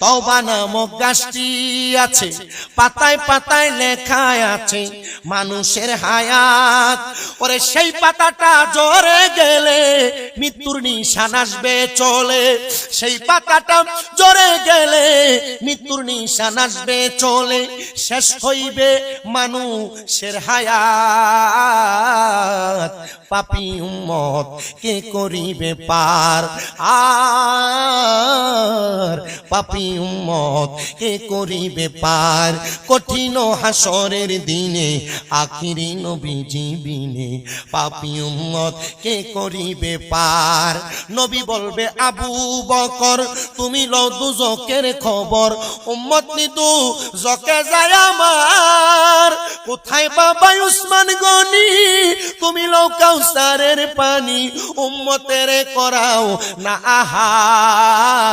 তওবা নামক গাছটি আছে, পাতায় পাতায় লেখা আছে মানুষের হায়াত। ওরে সেই পাতাটা ঝরে গেলে মৃত্যুর নিশান আসবে চলে, সেই পাতাটা ঝরে গেলে মৃত্যুর নিশান আসবে চলে। শেষ হইবে মানুষের হায়াত, পাপী উম্মত কে করিবে পার। আর পাপী উম্মত কে করিবে পার। কঠিন হাসরের দিনে আখিরি নবীজি বিনে পাপী উম্মত কে করিবে পার। নবী বলবে আবু বকর তুমি লও দুজকের খবর, উম্মত নিদু জকে যায় আমার। কোথায় বাবা উসমান গনি তুমি লও কাউসারের পানি, উম্মতের করাও না আহার।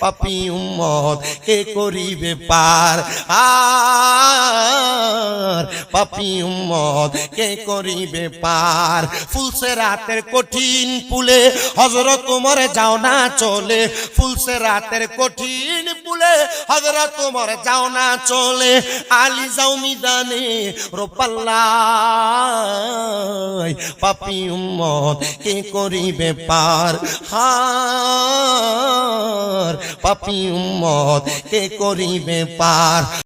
পাপী উম্মত কে করিবে পার। আর পাপী উম্মত কে করিবে পার। ফুলসে রাতের কঠিন পুলে হযরত ওমর যাও না চলে, ফুলসে রাতের কঠিন পুলে হযরত ওমর যাও না চলে। আলী যাও মিদানে রোপাল্লায়, পাপী উম্মত কে করিবে পার। হার পাপী উম্মত কে করিবে পার।